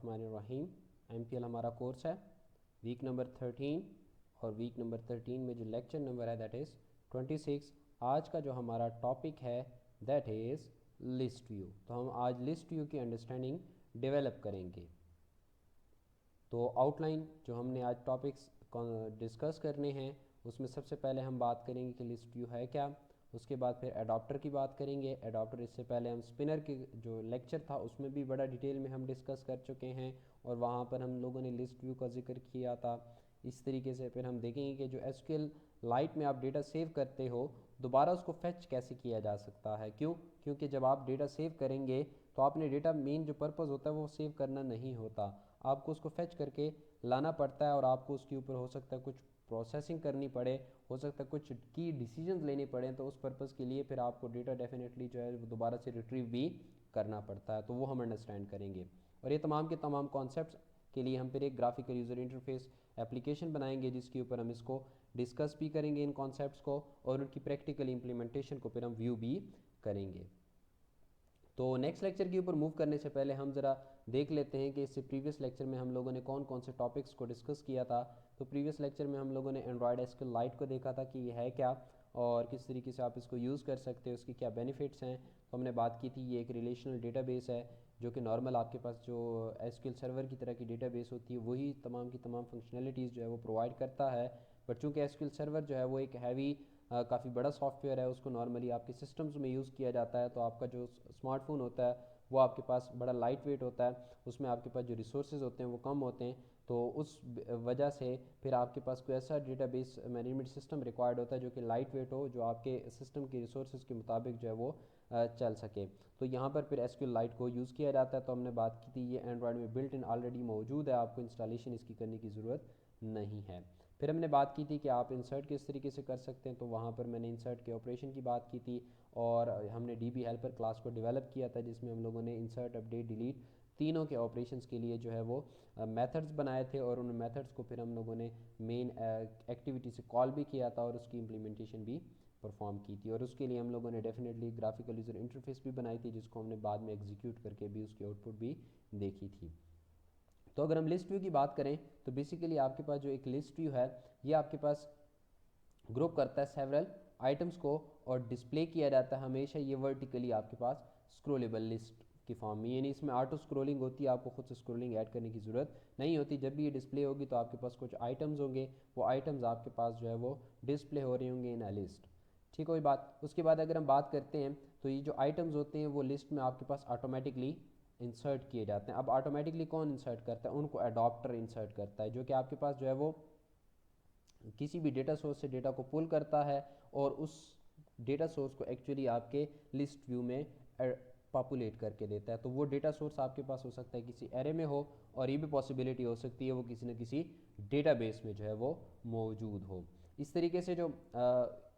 बिस्मिल्लाहिर्रहमानिर्रहीम। MPL हमारा course है वीक नंबर 13 और वीक नंबर 13 में जो लेक्चर नंबर है दैट इज़ 26। आज का जो हमारा टॉपिक है दैट इज़ लिस्ट व्यू। तो हम आज लिस्ट व्यू की अंडरस्टैंडिंग डेवलप करेंगे। तो आउटलाइन जो हमने आज टॉपिक्स डिस्कस करने हैं उसमें सबसे पहले हम बात करेंगे कि लिस्ट व्यू है क्या। उसके बाद फिर एडाप्टर की बात करेंगे। एडाप्टर इससे पहले हम स्पिनर के जो लेक्चर था उसमें भी बड़ा डिटेल में हम डिस्कस कर चुके हैं और वहाँ पर हम लोगों ने लिस्ट व्यू का जिक्र किया था। इस तरीके से फिर हम देखेंगे कि जो एसक्यूएल लाइट में आप डेटा सेव करते हो दोबारा उसको फेच कैसे किया जा सकता है। क्योंकि जब आप डेटा सेव करेंगे तो आपने डेटा मेन जो पर्पज़ होता है वो सेव करना नहीं होता, आपको उसको फेच करके लाना पड़ता है और आपको उसके ऊपर हो सकता है कुछ प्रोसेसिंग करनी पड़े, हो सकता है कुछ की डिसीजंस लेने पड़े। तो उस पर्पज़ के लिए फिर आपको डेटा डेफिनेटली जो है दोबारा से रिट्रीव भी करना पड़ता है। तो वो हम अंडरस्टैंड करेंगे और ये तमाम के तमाम कॉन्सेप्ट्स के लिए हम फिर एक ग्राफिकल यूज़र इंटरफेस एप्लीकेशन बनाएंगे जिसके ऊपर हम इसको डिस्कस भी करेंगे इन कॉन्सेप्ट्स को और उनकी प्रैक्टिकल इंप्लीमेंटेशन को फिर हम व्यू भी करेंगे। तो नेक्स्ट लेक्चर के ऊपर मूव करने से पहले हम ज़रा देख लेते हैं कि इससे प्रीवियस लेक्चर में हम लोगों ने कौन कौन से टॉपिक्स को डिस्कस किया था। तो प्रीवियस लेक्चर में हम लोगों ने एंड्रॉयड एसक्यूएल लाइट को देखा था कि ये है क्या और किस तरीके से आप इसको यूज़ कर सकते हैं, उसकी क्या बेनिफिट्स हैं। तो हमने बात की थी ये एक रिलेशनल डेटाबेस है जो कि नॉर्मल आपके पास जो एसक्यूएल सर्वर की तरह की डेटाबेस होती है वही तमाम की तमाम फंक्शनलिटीज़ जो है वो प्रोवाइड करता है। बट चूँकि एसक्यूएल सर्वर जो है वो एक हैवी काफ़ी बड़ा सॉफ्टवेयर है, उसको नॉर्मली आपके सिस्टम्स में यूज़ किया जाता है। तो आपका जो स्मार्टफोन होता है वो आपके पास बड़ा लाइट वेट होता है, उसमें आपके पास जो रिसोर्सेज होते हैं वो कम होते हैं। तो उस वजह से फिर आपके पास कोई ऐसा डेटाबेस मैनेजमेंट सिस्टम रिक्वायर्ड होता है जो कि लाइट वेट हो, जो आपके सिस्टम के रिसोर्सेज के मुताबिक जो है वो चल सके। तो यहाँ पर फिर एसक्यूएल लाइट को यूज़ किया जाता है। तो हमने बात की थी ये एंड्रॉयड में बिल्ट इन ऑलरेडी मौजूद है, आपको इंस्टॉलेशन इसकी करने की ज़रूरत नहीं है। फिर हमने बात की थी कि आप इंसर्ट किस तरीके से कर सकते हैं, तो वहाँ पर मैंने इंसर्ट के ऑपरेशन की बात की थी और हमने डीबी हेल्पर क्लास को डेवलप किया था जिसमें हम लोगों ने इंसर्ट अपडेट डिलीट तीनों के ऑपरेशंस के लिए जो है वो मेथड्स बनाए थे और उन मेथड्स को फिर हम लोगों ने मेन एक्टिविटी से कॉल भी किया था और उसकी इम्प्लीमेंटेशन भी परफॉर्म की थी। और उसके लिए हम लोगों ने डेफिनेटली ग्राफिकल यूज़र इंटरफेस भी बनाई थी जिसको हमने बाद में एग्जीक्यूट करके भी उसकी आउटपुट भी देखी थी। तो अगर हम लिस्ट व्यू की बात करें तो बेसिकली आपके पास जो एक लिस्ट व्यू है ये आपके पास ग्रुप करता है सेवरल आइटम्स को और डिस्प्ले किया जाता है हमेशा ये वर्टिकली आपके पास स्क्रोलेबल लिस्ट की फॉर्म में, यानी इसमें ऑटो स्क्रोलिंग होती है, आपको खुद से स्क्रोलिंग ऐड करने की ज़रूरत नहीं होती। जब भी ये डिस्प्ले होगी तो आपके पास कुछ आइटम्स होंगे, वो आइटम्स आपके पास जो है वो डिस्प्ले हो रहे होंगे इन अ लिस्ट। ठीक हो ये बात। उसके बाद अगर हम बात करते हैं तो ये जो आइटम्स होते हैं वो लिस्ट में आपके पास ऑटोमेटिकली इंसर्ट किए जाते हैं। अब ऑटोमेटिकली कौन इंसर्ट करता है, उनको अडॉप्टर इंसर्ट करता है जो कि आपके पास जो है वो किसी भी डेटा सोर्स से डेटा को पुल करता है और उस डेटा सोर्स को एक्चुअली आपके लिस्ट व्यू में पॉपुलेट करके देता है। तो वो डेटा सोर्स आपके पास हो सकता है किसी एरे में हो और ये भी पॉसिबिलिटी हो सकती है वो किसी न किसी डेटाबेस में जो है वो मौजूद हो। इस तरीके से जो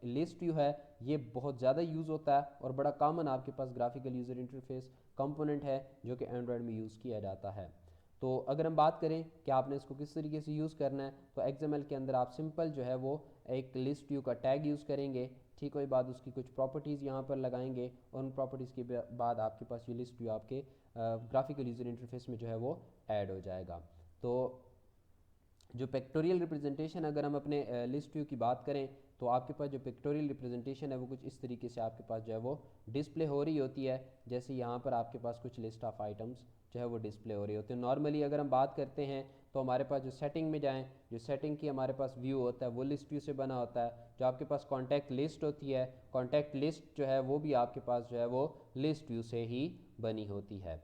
लिस्ट व्यू है ये बहुत ज़्यादा यूज़ होता है और बड़ा कॉमन आपके पास ग्राफिकल यूज़र इंटरफेस कंपोनेंट है जो कि एंड्रॉयड में यूज़ किया जाता है। तो अगर हम बात करें कि आपने इसको किस तरीके से यूज़ करना है तो XML के अंदर आप सिंपल जो है वो एक लिस्ट व्यू का टैग यूज़ करेंगे। ठीक है, बाद उसकी कुछ प्रॉपर्टीज़ यहाँ पर लगाएंगे और उन प्रॉपर्टीज़ के बाद आपके पास ये लिस्ट व्यू आपके ग्राफिकल यूज़र इंटरफेस में जो है वो ऐड हो जाएगा। तो जो पिक्टोरियल रिप्रेजेंटेशन अगर हम अपने लिस्ट व्यू की बात करें तो आपके पास जो पिक्टोरियल रिप्रेजेंटेशन है वो कुछ इस तरीके से आपके पास जो है वो डिस्प्ले हो रही होती है। जैसे यहाँ पर आपके पास कुछ लिस्ट ऑफ आइटम्स जो है वो डिस्प्ले हो रही होती है। नॉर्मली अगर हम बात करते हैं तो हमारे पास जो सेटिंग में जाएं, जो सेटिंग की हमारे पास व्यू होता है वो लिस्ट व्यू से बना होता है। जो आपके पास कॉन्टैक्ट लिस्ट होती है, कॉन्टैक्ट लिस्ट जो है वो भी आपके पास जो है वो लिस्ट व्यू से ही बनी होती है।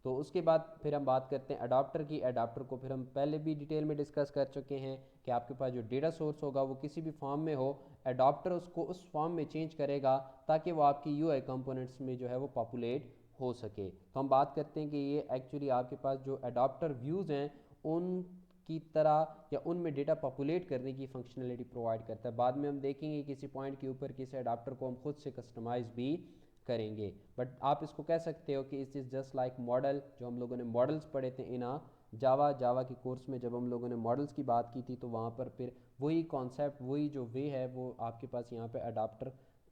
तो उसके बाद फिर हम बात करते हैं अडाप्टर की। अडाप्टर को फिर हम पहले भी डिटेल में डिस्कस कर चुके हैं कि आपके पास जो डेटा सोर्स होगा वो किसी भी फॉर्म में हो, अडाप्टर उसको उस फॉर्म में चेंज करेगा ताकि वो आपकी यूआई कंपोनेंट्स में जो है वो पॉपुलेट हो सके। तो हम बात करते हैं कि ये एक्चुअली आपके पास जो अडाप्टर व्यूज़ हैं उन की तरह या उनमें डेटा पॉपुलेट करने की फंक्शनलिटी प्रोवाइड करता है। बाद में हम देखेंगे किसी पॉइंट के ऊपर किसी अडाप्टर को हम खुद से कस्टमाइज़ भी करेंगे। बट आप इसको कह सकते हो कि इस इज़ जस्ट लाइक मॉडल। जो हम लोगों ने मॉडल्स पढ़े थे इन जावा के कोर्स में, जब हम लोगों ने मॉडल्स की बात की थी तो वहाँ पर फिर वही कॉन्सेप्ट, वही जो वे है वो आपके पास यहाँ पे अडाप्टर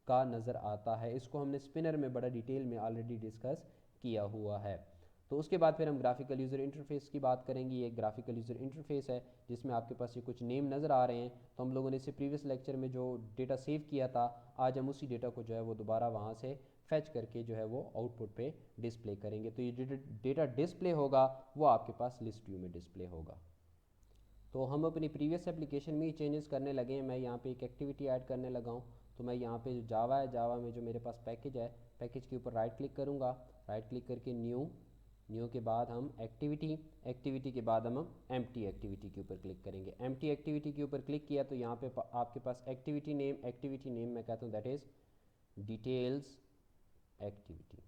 का नज़र आता है। इसको हमने स्पिनर में बड़ा डिटेल में ऑलरेडी डिस्कस किया हुआ है। तो उसके बाद फिर हम ग्राफिकल यूज़र इंटरफेस की बात करेंगे। ये ग्राफिकल यूज़र इंटरफेस है जिसमें आपके पास ये कुछ नेम नज़र आ रहे हैं। तो हम लोगों ने इससे प्रीवियस लेक्चर में जो डेटा सेव किया था, आज हम उसी डेटा को जो है वो दोबारा वहाँ से फैच करके जो है वो आउटपुट पे डिस्प्ले करेंगे। तो ये डेटा डिस्प्ले होगा वो आपके पास लिस्ट व्यू में डिस्प्ले होगा। तो हम अपनी प्रीवियस एप्लीकेशन में ही चेंजेस करने लगे हैं। मैं यहाँ पे एक एक्टिविटी ऐड करने लगा हूँ। तो मैं यहाँ पे जो जावा है, जावा में जो मेरे पास पैकेज है, पैकेज के ऊपर राइट क्लिक करूँगा। राइट क्लिक करके न्यू के बाद हम एक्टिविटी के बाद हम एम्प्टी एक्टिविटी के ऊपर क्लिक करेंगे। एम्प्टी एक्टिविटी के ऊपर क्लिक किया तो यहाँ पे आपके पास एक्टिविटी नेम मैं कहता हूँ दैट इज़ डिटेल्स एक्टिविटी।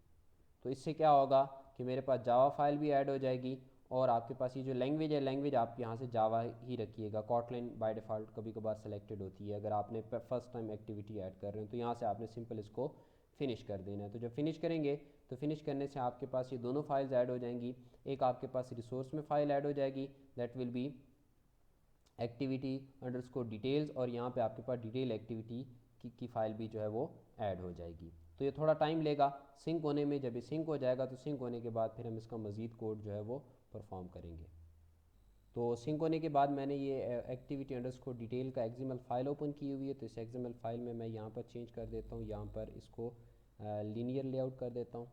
तो इससे क्या होगा कि मेरे पास जावा फाइल भी ऐड हो जाएगी और आपके पास ये जो लैंग्वेज है, लैंग्वेज आप यहाँ से जावा ही रखिएगा। कॉटलिन बाय डिफ़ॉल्ट कभी कभार सेलेक्टेड होती है अगर आपने फर्स्ट टाइम एक्टिविटी ऐड कर रहे हो, तो यहाँ से आपने सिंपल इसको फिनिश कर देना है। तो जब फिनिश करेंगे तो फिनिश करने से आपके पास ये दोनों फाइल्स ऐड हो जाएंगी। एक आपके पास रिसोर्स में फ़ाइल ऐड हो जाएगी that will be activity underscore details, और यहाँ पे आपके पास डिटेल एक्टिविटी की फ़ाइल भी जो है वो ऐड हो जाएगी। तो ये थोड़ा टाइम लेगा सिंक होने में। जब ये सिंक हो जाएगा तो सिंक होने के बाद फिर हम इसका मज़ीद कोड जो है वो परफॉर्म करेंगे। तो सिंक होने के बाद मैंने ये एक्टिविटी अंडरस्कोर डिटेल का एक्सएमएल फाइल ओपन की हुई है। तो इस एक्सएमएल फाइल में मैं यहाँ पर चेंज कर देता हूँ, यहाँ पर इसको लीनियर लेआउट कर देता हूँ।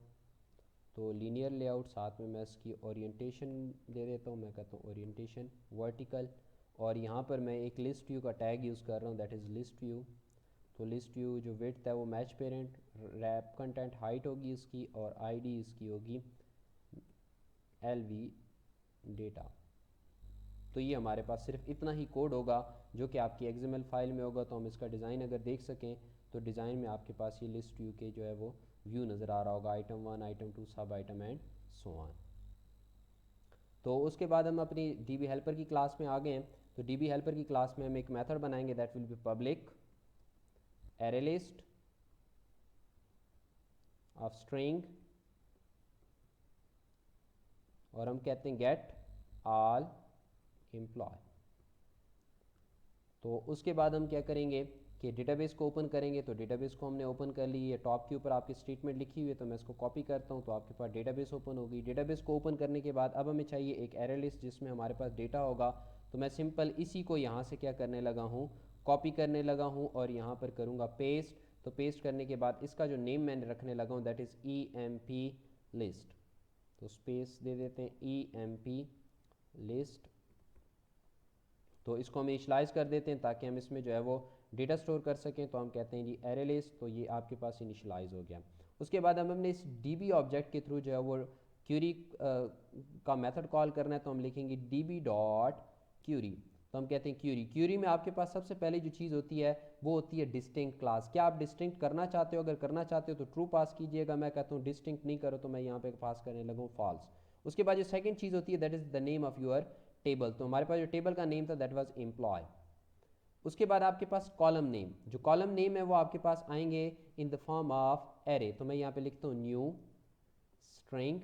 तो लीनियर लेआउट साथ में मैं इसकी ओरिएंटेशन दे देता हूँ, मैं कहता हूँ ओरिएंटेशन वर्टिकल। और यहाँ पर मैं एक लिस्ट व्यू का टैग यूज़ कर रहा हूँ दैट इज़ लिस्ट व्यू। तो लिस्ट व्यू जो विड्थ है वो match parent, wrap content height होगी इसकी, और आईडी इसकी होगी एलवी डेटा। तो ये हमारे पास सिर्फ इतना ही कोड होगा जो कि आपकी एक्सएमएल फाइल में होगा। तो हम इसका डिज़ाइन अगर देख सकें तो डिज़ाइन में आपके पास ये लिस्ट व्यू के जो है वो व्यू नज़र आ रहा होगा, आइटम 1, आइटम 2, सब आइटम एंड सो ऑन। तो उसके बाद हम अपनी डीबी हेल्पर की क्लास में आ गए हैं। तो डीबी हेल्पर की क्लास में हम एक मेथड बनाएंगे that will be public array list of string, और हम कहते हैं get all employee। तो उसके बाद हम क्या करेंगे कि डेटाबेस को ओपन करेंगे। तो डेटाबेस को हमने ओपन कर ली है, टॉप के ऊपर आपकी स्टेटमेंट लिखी हुई है, तो मैं इसको कॉपी करता हूँ। तो आपके पास डेटाबेस ओपन होगी। डेटाबेस को ओपन करने के बाद अब हमें चाहिए एक एरे लिस्ट जिसमें हमारे पास डेटा होगा। तो मैं सिंपल इसी को यहाँ से क्या करने लगा हूँ, कॉपी करने लगा हूँ और यहाँ पर करूँगा पेस्ट। तो पेस्ट करने के बाद इसका जो नेम मैंने रखने लगा हूँ दैट इज़ EMP लिस्ट। तो स्पेस दे देते हैं EMP लिस्ट। तो इसको हम इनिशियलाइज़ कर देते हैं ताकि हम इसमें जो है वो डेटा स्टोर कर सकें। तो हम कहते हैं जी एरे लिस्ट। तो ये आपके पास इनिशियलाइज़ हो गया। उसके बाद हम हमने इस DB ऑब्जेक्ट के थ्रू जो है वो क्यूरी का मेथड कॉल करना है। तो हम लिखेंगे DB डॉट क्यूरी। तो हम कहते हैं क्यूरी में आपके पास सबसे पहले जो चीज़ होती है वो होती है डिस्टिंक्ट क्लास। क्या आप डिस्टिंक्ट करना चाहते हो? अगर करना चाहते हो तो ट्रू पास कीजिएगा। मैं कहता हूँ डिस्टिंक्ट नहीं करो, तो मैं यहाँ पे पास करने लगा हूँ फॉल्स। उसके बाद जो सेकंड चीज़ होती है that is the name of your table. तो हमारे पास जो टेबल का नेम था दैट वाज एम्प्लॉय। उसके बाद आपके पास कॉलम नेम, जो कॉलम नेम है वो आपके पास आएंगे in the form of array. तो मैं यहाँ पे लिखता हूँ न्यू स्ट्रिंग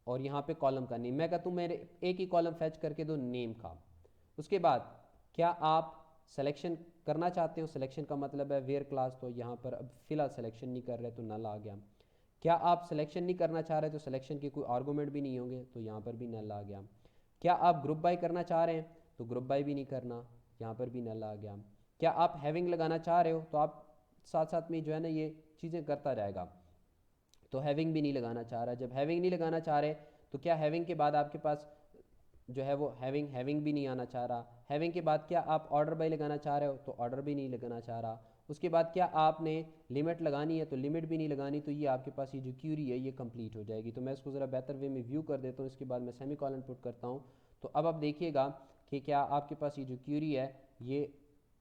और यहाँ पे कॉलम का नेम। मैं कहता हूँ मेरे एक ही कॉलम फैच करके दो नेम का। उसके बाद क्या आप सिलेक्शन करना चाहते हो? सिलेक्शन का मतलब है वेयर क्लास। तो यहाँ पर अब फिलहाल सिलेक्शन नहीं कर रहे तो नल आ गया। क्या आप सिलेक्शन नहीं करना चाह रहे तो सिलेक्शन के कोई आर्गूमेंट भी नहीं होंगे, तो यहाँ पर भी नल आ गया। क्या आप ग्रुप बाय करना चाह रहे हैं? तो ग्रुप बाय भी नहीं करना, यहाँ पर भी नल आ गया। क्या आप हैविंग लगाना चाह रहे हो? तो आप साथ साथ में जो है ना ये चीज़ें करता जाएगा। तो हैविंग भी नहीं लगाना चाह रहा। जब हैविंग नहीं लगाना चाह रहे तो क्या हैविंग के बाद आपके पास जो है वो हैविंग भी नहीं आना चाह रहा। हैविंग के बाद क्या आप ऑर्डर बाय लगाना चाह रहे हो? तो ऑर्डर भी नहीं लगाना चाह रहा। उसके बाद क्या आपने लिमिट लगानी है? तो लिमिट भी नहीं लगानी। तो ये आपके पास ये जो क्यूरी है ये कंप्लीट हो जाएगी। तो मैं इसको ज़रा बेहतर वे में व्यू कर देता हूँ। इसके बाद मैं सेमीकोलन पुट करता हूँ। तो अब आप देखिएगा कि क्या आपके पास ये जो क्यूरी है ये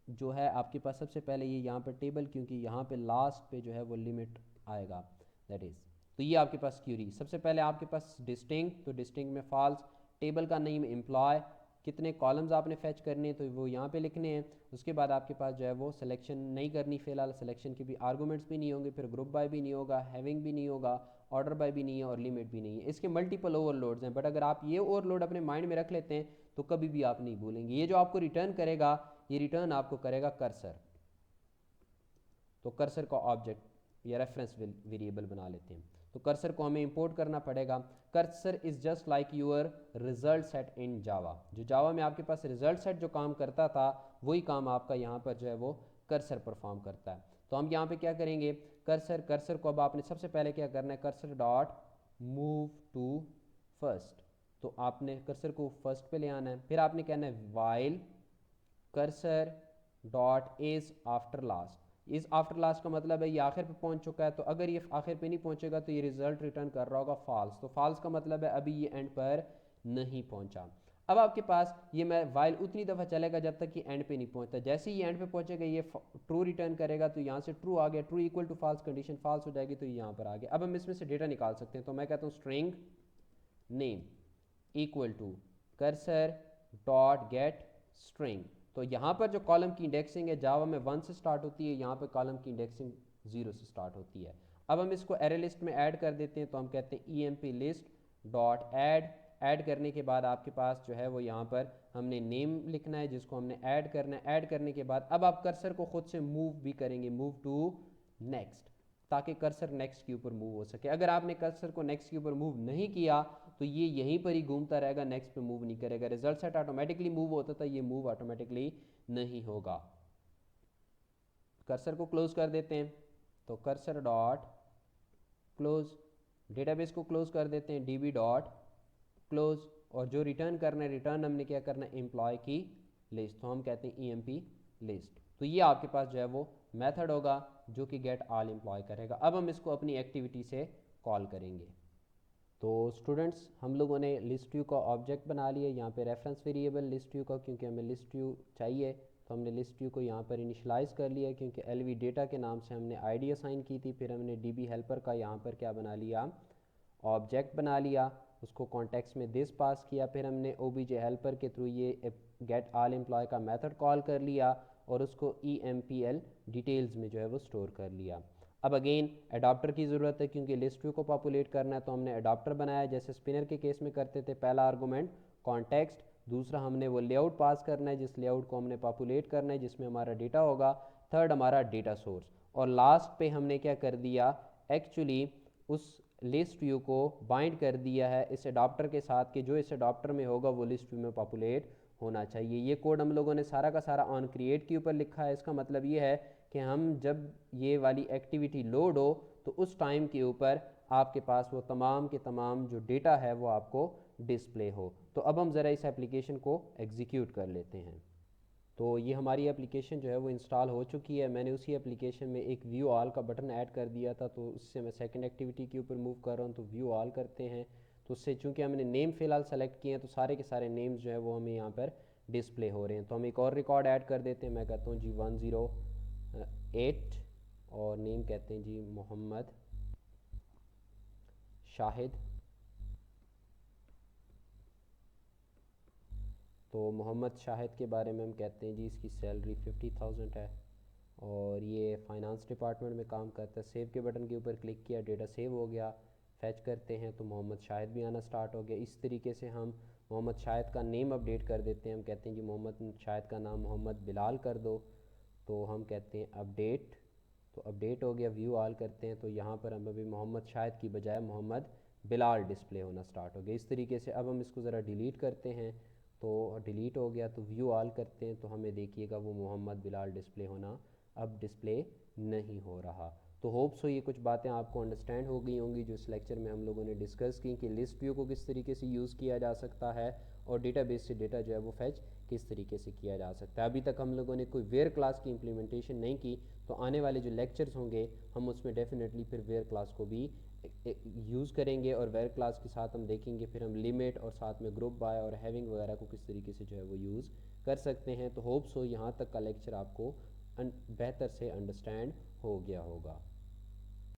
जो है आपके पास सबसे पहले ये यहाँ पर टेबल, क्योंकि यहाँ पे लास्ट पे जो है वो लिमिट आएगा दैट इज़। तो ये आपके पास क्यूरी। सबसे पहले आपके पास डिस्टिंक्ट, तो डिस्टिंक्ट में फॉल्स। टेबल का नेम एम्प्लॉय, कितने कॉलम्स आपने फैच करने हैं तो वो यहाँ पे लिखने हैं। उसके बाद आपके पास जो है वो सिलेक्शन नहीं करनी फ़िलहाल। सिलेक्शन के भी आर्गूमेंट्स भी नहीं होंगे, फिर ग्रुप बाय भी नहीं होगा, हैविंग भी नहीं होगा, ऑर्डर बाय भी नहीं है और लिमिट भी नहीं है। इसके मल्टीपल ओवरलोड्स हैं, बट अगर आप ये ओवरलोड अपने माइंड में रख लेते हैं तो कभी भी आप नहीं भूलेंगे। ये जो आपको रिटर्न करेगा ये रिटर्न आपको करेगा कर्सर। तो कर्सर का ऑब्जेक्ट या रेफरेंस वेरिएबल बना लेते हैं। तो कर्सर को हमें इंपोर्ट करना पड़ेगा। Cursor is just like your result set in Java. जो जावा में आपके पास रिजल्ट सेट जो काम करता था वही काम आपका यहाँ पर जो है वो कर्सर परफॉर्म करता है। तो हम यहाँ पे क्या करेंगे, कर्सर को अब आपने सबसे पहले क्या करना है, cursor dot move to first. तो आपने कर्सर को फर्स्ट पे ले आना है। फिर आपने कहना है while cursor dot is after last. Is after last का मतलब है ये आखिर पे पहुंच चुका है, तो अगर ये आखिर पे नहीं पहुंचेगा तो ये रिजल्ट रिटर्न कर रहा होगा फॉल्स। तो फॉल्स का मतलब है अभी ये एंड पर नहीं पहुंचा। अब आपके पास ये मैं वाइल उतनी दफ़ा चलेगा जब तक कि एंड पे नहीं पहुंचता। जैसे ही ये एंड पे पहुंचेगा ये ट्रू रिटर्न करेगा, तो यहाँ से ट्रू आ गया, true equal to false, condition false हो जाएगी तो ये यहाँ पर आ गया। अब हम इसमें से डेटा निकाल सकते हैं। तो मैं कहता हूँ string name equal to cursor dot get string. तो यहाँ पर जो कॉलम की इंडेक्सिंग है जावा में 1 से स्टार्ट होती है, यहाँ पर कॉलम की इंडेक्सिंग 0 से स्टार्ट होती है। अब हम इसको एरे लिस्ट में ऐड कर देते हैं। तो हम कहते हैं emp list डॉट ऐड करने के बाद आपके पास जो है वो यहाँ पर हमने नेम लिखना है जिसको हमने ऐड करना है। ऐड करने के बाद अब आप कर्सर को खुद से मूव भी करेंगे, मूव टू नेक्स्ट, ताकि कर्सर नेक्स्ट के ऊपर मूव हो सके। अगर आपने कर्सर को नेक्स्ट के ऊपर मूव नहीं किया तो ये यहीं पर ही घूमता रहेगा, नेक्स्ट पे मूव नहीं करेगा। रिजल्ट सेट ऑटोमेटिकली मूव होता था, ये मूव ऑटोमेटिकली नहीं होगा। कर्सर को क्लोज कर देते हैं। तो कर्सर डॉट क्लोज, डेटाबेस को क्लोज कर देते हैं, db डॉट क्लोज। और जो रिटर्न करना है, रिटर्न हमने क्या करना है, एम्प्लॉय की लिस्ट। तो हम कहते हैं emp लिस्ट। तो ये आपके पास जो है वो मेथड होगा जो कि गेट ऑल एम्प्लॉय करेगा। अब हम इसको अपनी एक्टिविटी से कॉल करेंगे। तो स्टूडेंट्स हम लोगों ने लिस्ट व्यू का ऑब्जेक्ट बना लिया, यहाँ पे रेफरेंस वेरिएबल लिस्ट व्यू का, क्योंकि हमें लिस्ट व्यू चाहिए तो हमने लिस्ट व्यू को यहाँ पर इनिशलाइज कर लिया, क्योंकि LV डेटा के नाम से हमने आईडी असाइन की थी। फिर हमने DB हेल्पर का यहाँ पर क्या बना लिया, ऑब्जेक्ट बना लिया, उसको कॉन्टेक्स्ट में दिस पास किया। फिर हमने OBJ हेल्पर के थ्रू ये गेट ऑल एम्प्लॉय का मेथड कॉल कर लिया और उसको EMPL डिटेल्स में जो है वो स्टोर कर लिया। अब अगेन अडॉप्टर की ज़रूरत है, क्योंकि लिस्ट व्यू को पॉपुलेट करना है, तो हमने अडॉप्टर बनाया जैसे स्पिनर के केस में करते थे। पहला आर्गूमेंट कॉन्टेक्स्ट, दूसरा हमने वो लेआउट पास करना है जिस लेआउट को हमने पॉपुलेट करना है जिसमें हमारा डेटा होगा, थर्ड हमारा डेटा सोर्स, और लास्ट पे हमने क्या कर दिया, एक्चुअली उस लिस्ट व्यू को बाइंड कर दिया है इस अडॉप्टर के साथ कि जो इस अडॉप्टर में होगा वो लिस्ट व्यू में पॉपुलेट होना चाहिए। ये कोड हम लोगों ने सारा का सारा ऑन क्रिएट के ऊपर लिखा है। इसका मतलब ये है कि हम जब ये वाली एक्टिविटी लोड हो तो उस टाइम के ऊपर आपके पास वो तमाम के तमाम जो डेटा है वो आपको डिस्प्ले हो। तो अब हम ज़रा इस एप्लीकेशन को एग्जीक्यूट कर लेते हैं। तो ये हमारी एप्लीकेशन जो है वो इंस्टॉल हो चुकी है। मैंने उसी एप्लीकेशन में एक व्यू ऑल का बटन ऐड कर दिया था, तो उससे मैं सेकंड एक्टिविटी के ऊपर मूव कर रहा हूँ। तो व्यू ऑल करते हैं, तो उससे चूँकि हमने नेम फ़िलहाल सेलेक्ट किए हैं तो सारे के सारे नेम्स जो है वो हमें यहाँ पर डिस्प्ले हो रहे हैं। तो हम एक और रिकॉर्ड ऐड कर देते हैं। मैं कहता हूँ जी 108 और नेम कहते हैं जी मोहम्मद शाहिद। तो मोहम्मद शाहिद के बारे में हम कहते हैं जी इसकी सैलरी 50,000 है और ये फाइनेंस डिपार्टमेंट में काम करता है। सेव के बटन के ऊपर क्लिक किया, डेटा सेव हो गया। फैच करते हैं तो मोहम्मद शाहिद भी आना स्टार्ट हो गया। इस तरीके से हम मोहम्मद शाहिद का नेम अपडेट कर देते हैं। हम कहते हैं जी मोहम्मद शाहिद का नाम मोहम्मद बिलाल कर दो, तो हम कहते हैं अपडेट, तो अपडेट हो गया। व्यू ऑल करते हैं तो यहाँ पर हम अभी मोहम्मद शाहिद की बजाय मोहम्मद बिलाल डिस्प्ले होना स्टार्ट हो गया। इस तरीके से अब हम इसको ज़रा डिलीट करते हैं, तो डिलीट हो गया। तो व्यू ऑल करते हैं तो हमें देखिएगा वो मोहम्मद बिलाल डिस्प्ले होना अब डिस्प्ले नहीं हो रहा। तो होप सो ये कुछ बातें आपको अंडरस्टैंड हो गई होंगी जो इस लेक्चर में हम लोगों ने डिस्कस की कि लिस्ट व्यू को किस तरीके से यूज़ किया जा सकता है और डेटाबेस से डेटा जो है वो फैच किस तरीके से किया जा सकता है। अभी तक हम लोगों ने कोई वेयर क्लास की इम्प्लीमेंटेशन नहीं की, तो आने वाले जो लेक्चर्स होंगे हम उसमें डेफिनेटली फिर वेयर क्लास को भी यूज़ करेंगे और वेयर क्लास के साथ हम देखेंगे फिर हम लिमिट और साथ में ग्रुप बाय और हैविंग वगैरह को किस तरीके से जो है वो यूज़ कर सकते हैं। तो होप सो यहाँ तक का लेक्चर आपको बेहतर से अंडरस्टैंड हो गया होगा।